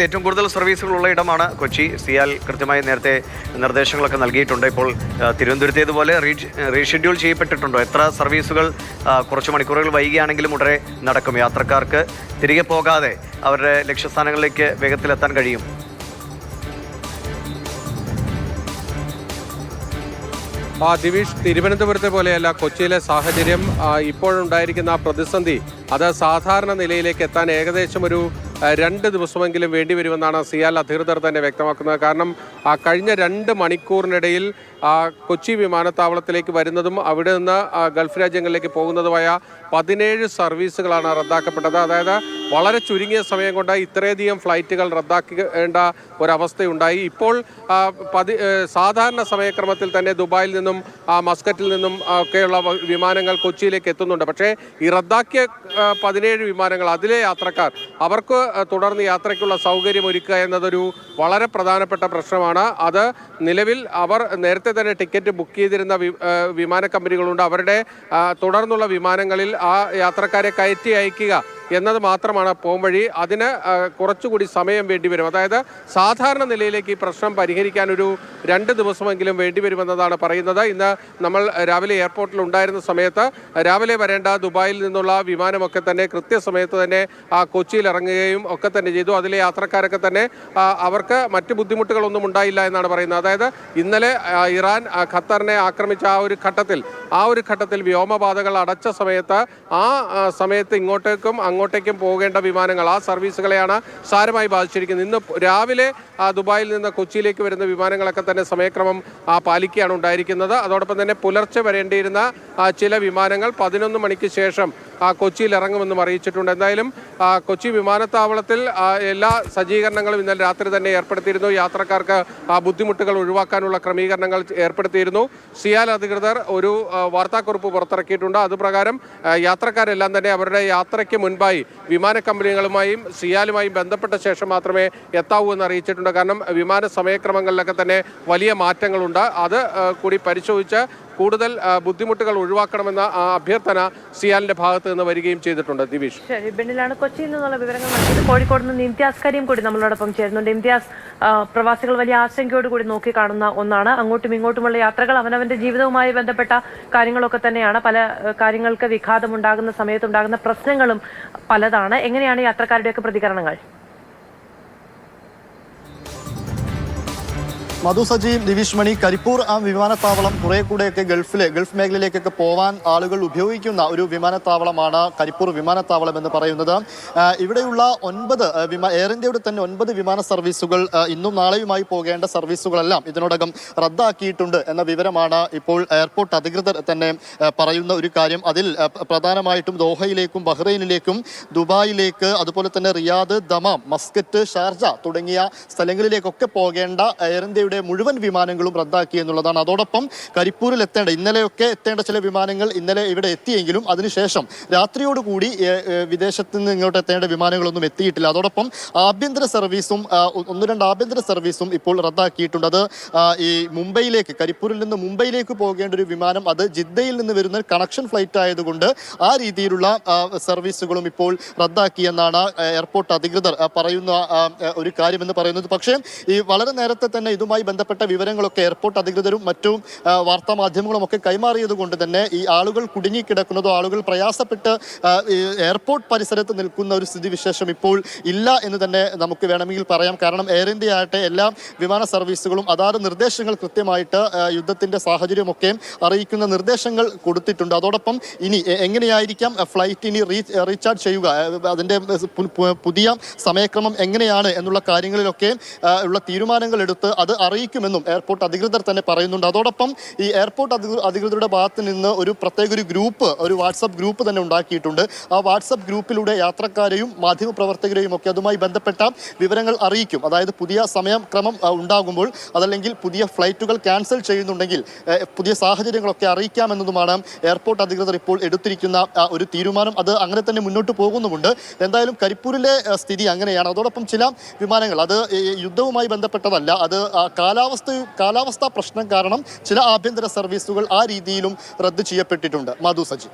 ഏറ്റവും കൂടുതൽ സർവീസുകളുള്ള ഇടമാണ് കൊച്ചി. സിയാൽ കൃത്യമായി നേരത്തെ നിർദ്ദേശങ്ങളൊക്കെ നൽകിയിട്ടുണ്ട്. ഇപ്പോൾ തിരുവനന്തപുരത്തേതുപോലെ റീഷെഡ്യൂൾ ചെയ്യപ്പെട്ടിട്ടുണ്ടോ? എത്ര സർവീസുകൾ കുറച്ച് മണിക്കൂറുകൾ വൈകിയാണെങ്കിലും ഉടനെ നടക്കും? യാത്രക്കാർക്ക് തിരികെ പോകാതെ അവരുടെ ലക്ഷ്യസ്ഥാനങ്ങളിലേക്ക് വേഗത്തിലെത്താൻ കഴിയും? ദിവിഷ്, തിരുവനന്തപുരത്തെ പോലെയല്ല കൊച്ചിയിലെ സാഹചര്യം. ഇപ്പോഴുണ്ടായിരിക്കുന്ന പ്രതിസന്ധി അത് സാധാരണ നിലയിലേക്ക് എത്താൻ ഏകദേശം ഒരു 2 ദിവസമെങ്കിലും വേണ്ടിവരുമെന്നാണ് സിയാൽ അധികൃതർ തന്നെ വ്യക്തമാക്കുന്നത്. കാരണം കഴിഞ്ഞ 2 മണിക്കൂറിനിടയിൽ കൊച്ചി വിമാനത്താവളത്തിലേക്ക് വരുന്നതും അവിടെ നിന്ന് ഗൾഫ് രാജ്യങ്ങളിലേക്ക് പോകുന്നതുമായ 17 സർവീസുകളാണ് റദ്ദാക്കപ്പെട്ടത്. അതായത് വളരെ ചുരുങ്ങിയ സമയം കൊണ്ട് ഇത്രയധികം ഫ്ലൈറ്റുകൾ റദ്ദാക്കേണ്ട ഒരവസ്ഥയുണ്ടായി. ഇപ്പോൾ സാധാരണ സമയക്രമത്തിൽ തന്നെ ദുബായിൽ നിന്നും മസ്കറ്റിൽ നിന്നും ഒക്കെയുള്ള വിമാനങ്ങൾ കൊച്ചിയിലേക്ക് എത്തുന്നുണ്ട്. പക്ഷേ ഈ റദ്ദാക്കിയ 17 വിമാനങ്ങൾ, അതിലെ യാത്രക്കാർ, അവർക്ക് തുടർന്ന് യാത്രയ്ക്കുള്ള സൗകര്യം ഒരുക്കുക എന്നതൊരു വളരെ പ്രധാനപ്പെട്ട പ്രശ്നമാണ്. അത് നിലവിൽ അവർ നേരത്തെ തന്നെ ടിക്കറ്റ് ബുക്ക് ചെയ്തിരുന്ന വിമാന കമ്പനികളുണ്ട്. അവരുടെ തുടർന്നുള്ള വിമാനങ്ങളിൽ ആ യാത്രക്കാരെ കയറ്റി അയക്കുക എന്നത് മാത്രമാണ് പോംവഴി. അതിന് കുറച്ചുകൂടി സമയം വേണ്ടിവരും. അതായത് സാധാരണ നിലയിലേക്ക് ഈ പ്രശ്നം പരിഹരിക്കാൻ ഒരു 2 ദിവസമെങ്കിലും വേണ്ടിവരുമെന്നതാണ് പറയുന്നത്. ഇന്ന് നമ്മൾ രാവിലെ എയർപോർട്ടിൽ ഉണ്ടായിരുന്ന സമയത്ത് രാവിലെ വരേണ്ട ദുബായിൽ നിന്നുള്ള വിമാനമൊക്കെ തന്നെ കൃത്യസമയത്ത് തന്നെ കൊച്ചിയിൽ ഇറങ്ങുകയും ഒക്കെ തന്നെ ചെയ്തു. അതിലെ യാത്രക്കാരൊക്കെ തന്നെ അവർക്ക് മറ്റ് ബുദ്ധിമുട്ടുകളൊന്നും ഉണ്ടായില്ല എന്നാണ് പറയുന്നത്. അതായത് ഇന്നലെ ഇറാൻ ഖത്തറിനെ ആക്രമിച്ച ആ ഒരു ഘട്ടത്തിൽ വ്യോമപാതകൾ അടച്ച സമയത്ത് ഇങ്ങോട്ടേക്കും അങ്ങോട്ടേക്കും പോകേണ്ട വിമാനങ്ങൾ, ആ സർവീസുകളെയാണ് സാരമായി ബാധിച്ചിരിക്കുന്നത്. ഇന്ന് രാവിലെ ദുബായിൽ നിന്ന് കൊച്ചിയിലേക്ക് വരുന്ന വിമാനങ്ങളൊക്കെ തന്നെ സമയക്രമം പാലിക്കുകയാണ് ഉണ്ടായിരിക്കുന്നത്. അതോടൊപ്പം തന്നെ പുലർച്ചെ വരേണ്ടിയിരുന്ന ചില വിമാനങ്ങൾ 11 മണിക്ക് ശേഷം കൊച്ചിയിൽ ഇറങ്ങുമെന്നും അറിയിച്ചിട്ടുണ്ട്. എന്തായാലും കൊച്ചി വിമാനത്താവളത്തിൽ എല്ലാ സജ്ജീകരണങ്ങളും ഇന്നലെ രാത്രി തന്നെ ഏർപ്പെടുത്തിയിരുന്നു. യാത്രക്കാർക്ക് ബുദ്ധിമുട്ടുകൾ ഒഴിവാക്കാനുള്ള ക്രമീകരണങ്ങൾ ഏർപ്പെടുത്തിയിരുന്നു. സിയാൽ അധികൃതർ ഒരു വാർത്താക്കുറിപ്പ് പുറത്തിറക്കിയിട്ടുണ്ട്. അതുപ്രകാരം യാത്രക്കാരെല്ലാം തന്നെ അവരുടെ യാത്രയ്ക്ക് മുൻപായി വിമാന കമ്പനികളുമായും സിയാലുമായും ബന്ധപ്പെട്ട ശേഷം മാത്രമേ എത്താവൂ എന്ന് അറിയിച്ചിട്ടുണ്ട്. കാരണം വിമാന സമയക്രമങ്ങളിലൊക്കെ തന്നെ വലിയ മാറ്റങ്ങളുണ്ട്. അത് കൂടി പരിശോധിച്ച് കൂടുതൽ ബുദ്ധിമുട്ടുകൾ ഒഴിവാക്കണമെന്ന അഭ്യർത്ഥന സിയാലിന്റെ ഭാഗത്ത് നിന്ന് വരികയും ചെയ്തിട്ടുണ്ട്. ദിവിഷ്, ശരി. ബെന്നിലാണ് കൊച്ചിയിൽ നിന്നുള്ള വിവരങ്ങൾ നൽകിയത്. കോഴിക്കോട് നിന്ന് ഇംതിയാസ് കരീം കൂടി നമ്മളോടൊപ്പം ചേരുന്നുണ്ട്. ഇംതിയാസ്, പ്രവാസികൾ വലിയ ആശങ്കയോട് കൂടി നോക്കി കാണുന്ന ഒന്നാണ്. അങ്ങോട്ടും ഇങ്ങോട്ടുമുള്ള യാത്രകൾ അവനവന്റെ ജീവിതവുമായി ബന്ധപ്പെട്ട കാര്യങ്ങളൊക്കെ തന്നെയാണ്. പല കാര്യങ്ങൾക്ക് വിഘാതമുണ്ടാകുന്ന സമയത്തുണ്ടാകുന്ന പ്രശ്നങ്ങളും പലതാണ്. എങ്ങനെയാണ് യാത്രക്കാരുടെയൊക്കെ പ്രതികരണങ്ങൾ? മധു, സജി, ദിവിഷ് മണി, കരിപ്പൂർ വിമാനത്താവളം കുറെ കൂടെയൊക്കെ ഗൾഫ് മേഖലയിലേക്കൊക്കെ പോവാൻ ആളുകൾ ഉപയോഗിക്കുന്ന ഒരു വിമാനത്താവളമാണ് കരിപ്പൂർ വിമാനത്താവളം എന്ന് പറയുന്നത്. ഇവിടെയുള്ള 9 എയർ ഇന്ത്യയുടെ തന്നെ 9 വിമാന സർവീസുകൾ ഇന്നും നാളെയുമായി പോകേണ്ട സർവീസുകളെല്ലാം ഇതിനോടകം റദ്ദാക്കിയിട്ടുണ്ട് എന്ന വിവരമാണ് ഇപ്പോൾ എയർപോർട്ട് അധികൃതർ തന്നെ പറയുന്ന ഒരു കാര്യം. അതിൽ പ്രധാനമായിട്ടും ദോഹയിലേക്കും ബഹ്റൈനിലേക്കും ദുബായിലേക്ക്, അതുപോലെ തന്നെ റിയാദ്, ദമാം, മസ്കറ്റ്, ഷാർജ തുടങ്ങിയ സ്ഥലങ്ങളിലേക്കൊക്കെ പോകേണ്ട എയർ ഇന്ത്യയുടെ മുഴുവൻ വിമാനങ്ങളും റദ്ദാക്കി എന്നുള്ളതാണ്. അതോടൊപ്പം കരിപ്പൂരിൽ ഇന്നലെയൊക്കെ എത്തേണ്ട ചില വിമാനങ്ങൾ ഇന്നലെ ഇവിടെ എത്തിയെങ്കിലും അതിനുശേഷം രാത്രിയോടുകൂടി വിദേശത്ത് നിന്ന് ഇങ്ങോട്ട് എത്തേണ്ട വിമാനങ്ങളൊന്നും എത്തിയിട്ടില്ല. അതോടൊപ്പം ആഭ്യന്തര സർവീസും 1-2 ആഭ്യന്തര സർവീസും ഇപ്പോൾ റദ്ദാക്കിയിട്ടുണ്ട്. അത് ഈ മുംബൈയിലേക്ക്, കരിപ്പൂരിൽ നിന്ന് മുംബൈയിലേക്ക് പോകേണ്ട ഒരു വിമാനം, അത് ജിദ്ദയിൽ നിന്ന് വരുന്ന കണക്ഷൻ ഫ്ലൈറ്റ് ആയതുകൊണ്ട് ആ രീതിയിലുള്ള സർവീസുകളും ഇപ്പോൾ റദ്ദാക്കിയെന്നാണ് എയർപോർട്ട് അധികൃതർ പറയുന്ന ഒരു കാര്യമെന്ന് പറയുന്നത്. പക്ഷേ ഈ വളരെ നേരത്തെ തന്നെ ഇതുമായി ബന്ധപ്പെട്ട വിവരങ്ങളൊക്കെ എയർപോർട്ട് അധികൃതരും മറ്റു വാർത്താ മാധ്യമങ്ങളും ഒക്കെ കൈമാറിയത് കൊണ്ട് തന്നെ ഈ ആളുകൾ കുടുങ്ങിക്കിടക്കുന്നതോ ആളുകൾ പ്രയാസപ്പെട്ട് എയർപോർട്ട് പരിസരത്ത് നിൽക്കുന്ന ഒരു സ്ഥിതിവിശേഷം ഇപ്പോൾ ഇല്ല എന്ന് തന്നെ നമുക്ക് വേണമെങ്കിൽ പറയാം. കാരണം എയർ ഇന്ത്യ ആകട്ടെ എല്ലാ വിമാന സർവീസുകളും അതാത് നിർദ്ദേശങ്ങൾ കൃത്യമായിട്ട് യുദ്ധത്തിന്റെ സാഹചര്യമൊക്കെ അറിയിക്കുന്ന നിർദ്ദേശങ്ങൾ കൊടുത്തിട്ടുണ്ട്. അതോടൊപ്പം ഇനി എങ്ങനെയായിരിക്കാം ഫ്ലൈറ്റ് ഇനി റീചാർജ് ചെയ്യുക, അതിൻ്റെ പുതിയ സമയക്രമം എങ്ങനെയാണ് എന്നുള്ള കാര്യങ്ങളിലൊക്കെ ഉള്ള തീരുമാനങ്ങൾ എടുത്ത് അത് അറിയിക്കുമെന്നും എയർപോർട്ട് അധികൃതർ തന്നെ പറയുന്നുണ്ട്. അതോടൊപ്പം ഈ എയർപോർട്ട് അധികൃതരുടെ ഭാഗത്ത് നിന്ന് ഒരു പ്രത്യേക ഒരു വാട്സപ്പ് ഗ്രൂപ്പ് തന്നെ ഉണ്ടാക്കിയിട്ടുണ്ട്. ആ വാട്സപ്പ് ഗ്രൂപ്പിലൂടെ യാത്രക്കാരെയും മാധ്യമപ്രവർത്തകരെയും ഒക്കെ അതുമായി ബന്ധപ്പെട്ട വിവരങ്ങൾ അറിയിക്കും. അതായത് പുതിയ സമയക്രമം ഉണ്ടാകുമ്പോൾ, അതല്ലെങ്കിൽ പുതിയ ഫ്ലൈറ്റുകൾ ക്യാൻസൽ ചെയ്യുന്നുണ്ടെങ്കിൽ പുതിയ സാഹചര്യങ്ങളൊക്കെ അറിയിക്കാമെന്നതുമാണ് എയർപോർട്ട് അധികൃതർ ഇപ്പോൾ എടുത്തിരിക്കുന്ന ഒരു തീരുമാനം. അത് അങ്ങനെ തന്നെ മുന്നോട്ട് പോകുന്നുമുണ്ട്. എന്തായാലും കരിപ്പൂരിലെ സ്ഥിതി അങ്ങനെയാണ്. അതോടൊപ്പം ചില വിമാനങ്ങൾ, അത് യുദ്ധവുമായി ബന്ധപ്പെട്ടതല്ല, അത് കാലാവസ്ഥാ പ്രശ്നം കാരണം ചില ആഭ്യന്തര സർവീസുകൾ ആ രീതിയിലും റദ്ദ് ചെയ്യപ്പെട്ടിട്ടുണ്ട്. മധു, സജി.